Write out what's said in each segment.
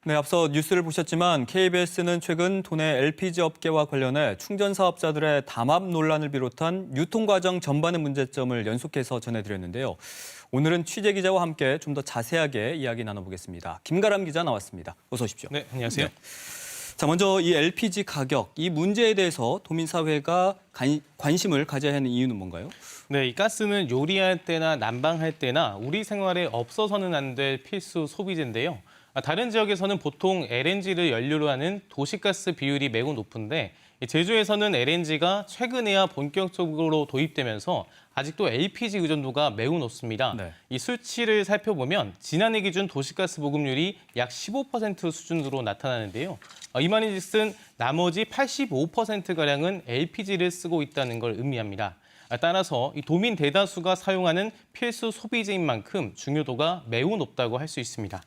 네, 앞서 뉴스를 보셨지만 KBS는 최근 도내 LPG 업계와 관련해 충전 사업자들의 담합 논란을 비롯한 유통 과정 전반의 문제점을 연속해서 전해드렸는데요. 오늘은 취재 기자와 함께 좀 더 자세하게 이야기 나눠보겠습니다. 김가람 기자 나왔습니다. 어서 오십시오. 네, 안녕하세요. 네. 자, 먼저 이 LPG 가격, 이 문제에 대해서 도민사회가 관심을 가져야 하는 이유는 뭔가요? 네, 이 가스는 요리할 때나 난방할 때나 우리 생활에 없어서는 안 될 필수 소비재인데요. 다른 지역에서는 보통 LNG를 연료로 하는 도시가스 비율이 매우 높은데 제주에서는 LNG가 최근에야 본격적으로 도입되면서 아직도 LPG 의존도가 매우 높습니다. 네. 이 수치를 살펴보면 지난해 기준 도시가스 보급률이 약 15% 수준으로 나타나는데요. 이 말인즉슨 나머지 85%가량은 LPG를 쓰고 있다는 걸 의미합니다. 따라서 이 도민 대다수가 사용하는 필수 소비재인 만큼 중요도가 매우 높다고 할 수 있습니다.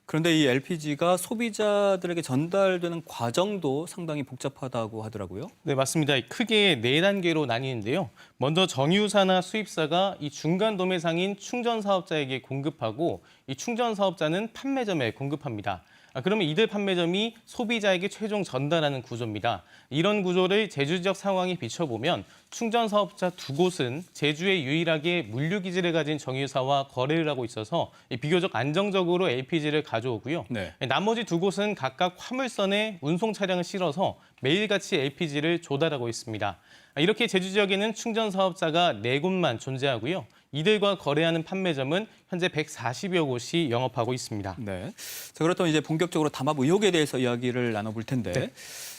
그런데 이 LPG가 소비자들에게 전달되는 과정도 상당히 복잡하다고 하더라고요. 네, 맞습니다. 크게 4단계로 나뉘는데요. 먼저 정유사나 수입사가 이 중간 도매상인 충전 사업자에게 공급하고 이 충전 사업자는 판매점에 공급합니다. 그러면 이들 판매점이 소비자에게 최종 전달하는 구조입니다. 이런 구조를 제주 지역 상황에 비춰보면 충전 사업자 2곳은 제주에 유일하게 물류기지를 가진 정유사와 거래를 하고 있어서 비교적 안정적으로 LPG를 가져오고요. 네. 나머지 2곳은 각각 화물선에 운송 차량을 실어서 매일같이 LPG를 조달하고 있습니다. 이렇게 제주 지역에는 충전 사업자가 4곳만 존재하고요. 이들과 거래하는 판매점은 현재 140여 곳이 영업하고 있습니다. 네. 자, 그렇다면 이제 본격적으로 담합 의혹에 대해서 이야기를 나눠볼 텐데 네.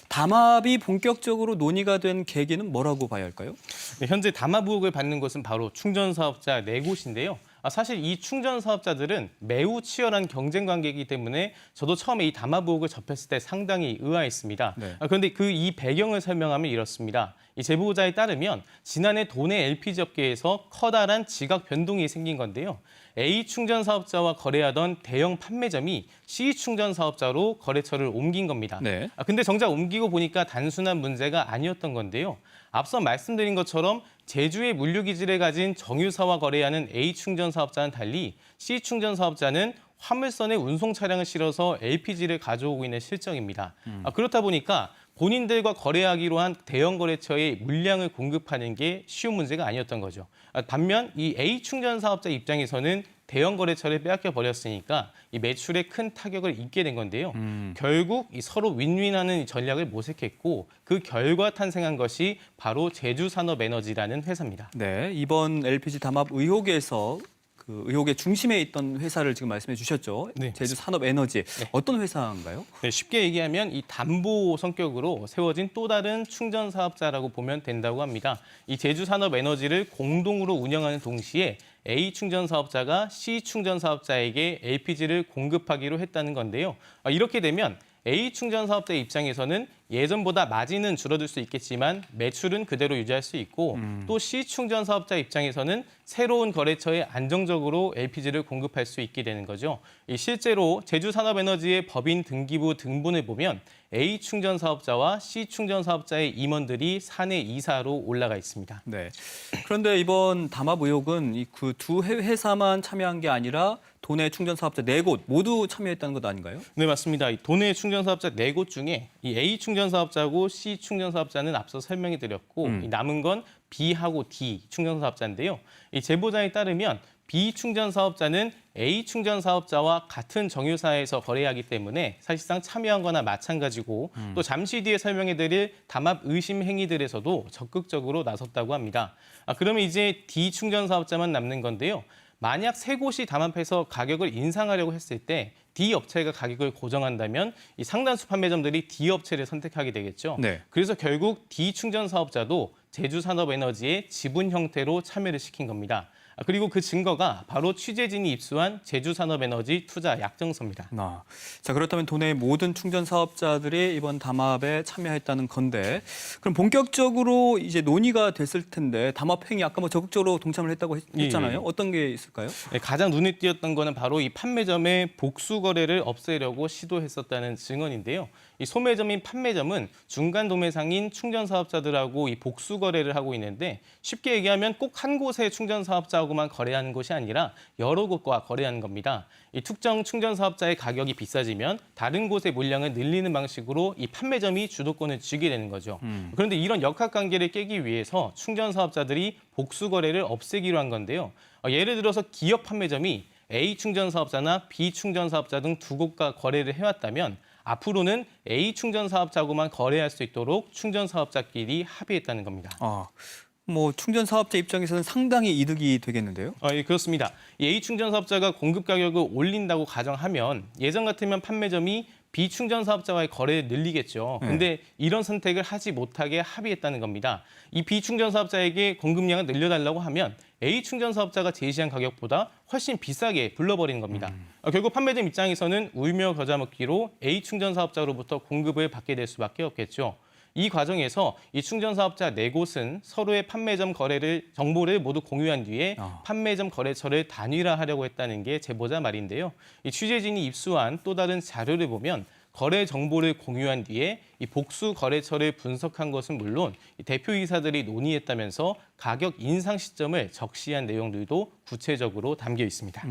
담합이 본격적으로 논의가 된 계기는 뭐라고 봐야 할까요? 네, 현재 담합 의혹을 받는 곳은 바로 충전 사업자 4곳인데요. 사실 이 충전 사업자들은 매우 치열한 경쟁 관계이기 때문에 저도 처음에 이 담합 의혹을 접했을 때 상당히 의아했습니다. 네. 그런데 이 배경을 설명하면 이렇습니다. 이 제보자에 따르면 지난해 도내 LPG 업계에서 커다란 지각 변동이 생긴 건데요. A 충전 사업자와 거래하던 대형 판매점이 C 충전 사업자로 거래처를 옮긴 겁니다. 네. 근데 정작 옮기고 보니까 단순한 문제가 아니었던 건데요. 앞서 말씀드린 것처럼 제주의 물류기지를 가진 정유사와 거래하는 A 충전 사업자는 달리 C 충전 사업자는 화물선에 운송 차량을 실어서 LPG를 가져오고 있는 실정입니다. 그렇다 보니까 본인들과 거래하기로 한 대형 거래처에 물량을 공급하는 게 쉬운 문제가 아니었던 거죠. 반면 이 A 충전 사업자 입장에서는 대형 거래처를 빼앗겨 버렸으니까 이 매출에 큰 타격을 입게 된 건데요. 결국 이 서로 윈윈하는 전략을 모색했고 그 결과 탄생한 것이 바로 제주산업에너지라는 회사입니다. 네, 이번 LPG 담합 의혹에서 그 의혹의 중심에 있던 회사를 지금 말씀해 주셨죠. 네. 제주산업에너지. 어떤 회사인가요? 네, 쉽게 얘기하면 이 담보 성격으로 세워진 또 다른 충전 사업자라고 보면 된다고 합니다. 이 제주산업에너지를 공동으로 운영하는 동시에 A 충전 사업자가 C 충전 사업자에게 LPG를 공급하기로 했다는 건데요. 이렇게 되면 A 충전 사업자 입장에서는 예전보다 마진은 줄어들 수 있겠지만 매출은 그대로 유지할 수 있고 또 C 충전 사업자 입장에서는 새로운 거래처에 안정적으로 LPG를 공급할 수 있게 되는 거죠. 실제로 제주산업에너지의 법인 등기부 등본을 보면 A 충전 사업자와 C 충전 사업자의 임원들이 사내 이사로 올라가 있습니다. 네. 그런데 이번 담합 의혹은 그 두 회사만 참여한 게 아니라 도내 충전 사업자 4곳 모두 참여했다는 것 아닌가요? 네, 맞습니다. 이 도내 충전 사업자 4곳 중에 이 A 충전 사업자하고 C 충전 사업자는 앞서 설명해 드렸고 이 남은 건 B하고 D 충전 사업자인데요. 이 제보자에 따르면 B 충전 사업자는 A 충전 사업자와 같은 정유사에서 거래하기 때문에 사실상 참여한 거나 마찬가지고 또 잠시 뒤에 설명해 드릴 담합 의심 행위들에서도 적극적으로 나섰다고 합니다. 그러면 이제 D 충전 사업자만 남는 건데요. 만약 3곳이 담합해서 가격을 인상하려고 했을 때 D 업체가 가격을 고정한다면 이 상당수 판매점들이 D 업체를 선택하게 되겠죠. 네. 그래서 결국 D 충전 사업자도 제주산업에너지의 지분 형태로 참여를 시킨 겁니다. 그리고 그 증거가 바로 취재진이 입수한 제주산업에너지 투자 약정서입니다. 자, 그렇다면 도내 모든 충전 사업자들이 이번 담합에 참여했다는 건데 그럼 본격적으로 이제 논의가 됐을 텐데 담합 행위 아까 뭐 적극적으로 동참을 했다고 했잖아요. 어떤 게 있을까요? 네, 가장 눈에 띄었던 거는 바로 이 판매점의 복수 거래를 없애려고 시도했었다는 증언인데요. 이 소매점인 판매점은 중간 도매상인 충전 사업자들하고 이 복수 거래를 하고 있는데 쉽게 얘기하면 꼭 한 곳의 충전 사업자하고 사업자하고만 거래하는 것이 아니라 여러 곳과 거래하는 겁니다. 이 특정 충전 사업자의 가격이 비싸지면 다른 곳의 물량을 늘리는 방식으로 이 판매점이 주도권을 쥐게 되는 거죠. 그런데 이런 역학관계를 깨기 위해서 충전 사업자들이 복수 거래를 없애기로 한 건데요. 예를 들어서 기업 판매점이 A 충전 사업자나 B 충전 사업자 등 두 곳과 거래를 해왔다면 앞으로는 A 충전 사업자하고만 거래할 수 있도록 충전 사업자끼리 합의했다는 겁니다. 뭐 충전 사업자 입장에서는 상당히 이득이 되겠는데요? 예, 그렇습니다. 이 A 충전 사업자가 공급 가격을 올린다고 가정하면 예전 같으면 판매점이 B 충전 사업자와의 거래를 늘리겠죠. 근데 이런 선택을 하지 못하게 합의했다는 겁니다. 이 B 충전 사업자에게 공급량을 늘려달라고 하면 A 충전 사업자가 제시한 가격보다 훨씬 비싸게 불러버리는 겁니다. 결국 판매점 입장에서는 울며 겨자 먹기로 A 충전 사업자로부터 공급을 받게 될 수밖에 없겠죠. 이 과정에서 이 충전 사업자 네 곳은 서로의 판매점 정보를 모두 공유한 뒤에 판매점 거래처를 단일화하려고 했다는 게 제보자 말인데요. 이 취재진이 입수한 또 다른 자료를 보면 거래 정보를 공유한 뒤에 이 복수 거래처를 분석한 것은 물론 이 대표이사들이 논의했다면서 가격 인상 시점을 적시한 내용들도 구체적으로 담겨 있습니다.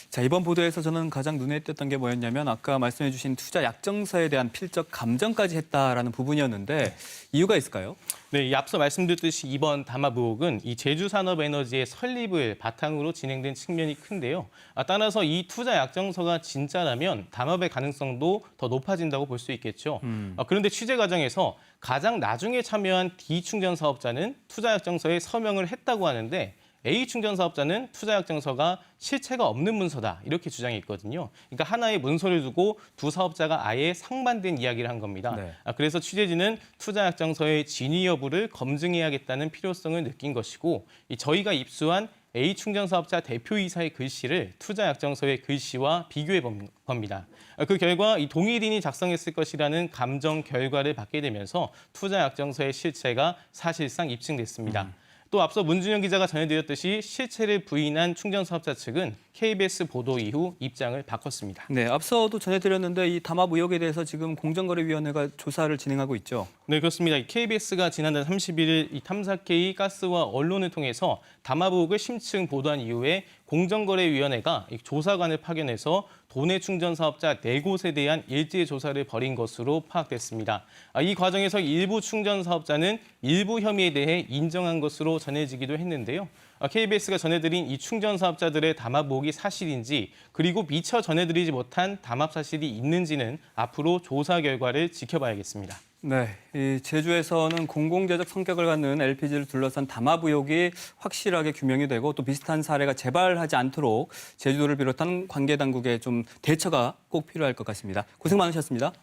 자, 이번 보도에서 저는 가장 눈에 띄었던 게 뭐였냐면 아까 말씀해 주신 투자 약정서에 대한 필적 감정까지 했다라는 부분이었는데 이유가 있을까요? 네, 이 앞서 말씀드렸듯이 이번 담합 의혹은 이 제주산업에너지의 설립을 바탕으로 진행된 측면이 큰데요. 따라서 이 투자 약정서가 진짜라면 담합의 가능성도 더 높아진다고 볼 수 있겠죠. 그런데 취재 과정에서 가장 나중에 참여한 D 충전 사업자는 투자 약정서에 서명을 했다고 하는데 A 충전 사업자는 투자 약정서가 실체가 없는 문서다 이렇게 주장이 있거든요. 그러니까 하나의 문서를 두고 두 사업자가 아예 상반된 이야기를 한 겁니다. 네. 그래서 취재진은 투자 약정서의 진위 여부를 검증해야겠다는 필요성을 느낀 것이고 저희가 입수한 A 충전 사업자 대표이사의 글씨를 투자 약정서의 글씨와 비교해 봅니다. 그 결과 이 동일인이 작성했을 것이라는 감정 결과를 받게 되면서 투자 약정서의 실체가 사실상 입증됐습니다. 또 앞서 문준영 기자가 전해드렸듯이 실체를 부인한 충전 사업자 측은 KBS 보도 이후 입장을 바꿨습니다. 네, 앞서도 전해드렸는데 이 담합 의혹에 대해서 지금 공정거래위원회가 조사를 진행하고 있죠. 네, 그렇습니다. KBS가 지난달 31일 이 탐사K 가스와 언론을 통해서 담합 의혹을 심층 보도한 이후에 공정거래위원회가 조사관을 파견해서 도내 충전 사업자 4곳에 대한 일제 조사를 벌인 것으로 파악됐습니다. 이 과정에서 일부 충전 사업자는 일부 혐의에 대해 인정한 것으로 전해지기도 했는데요. KBS가 전해드린 이 충전 사업자들의 담합 의혹이 사실인지 그리고 미처 전해드리지 못한 담합 사실이 있는지는 앞으로 조사 결과를 지켜봐야겠습니다. 네, 이 제주에서는 공공재적 성격을 갖는 LPG를 둘러싼 담합 의혹이 확실하게 규명이 되고 또 비슷한 사례가 재발하지 않도록 제주도를 비롯한 관계 당국의 좀 대처가 꼭 필요할 것 같습니다. 고생 많으셨습니다.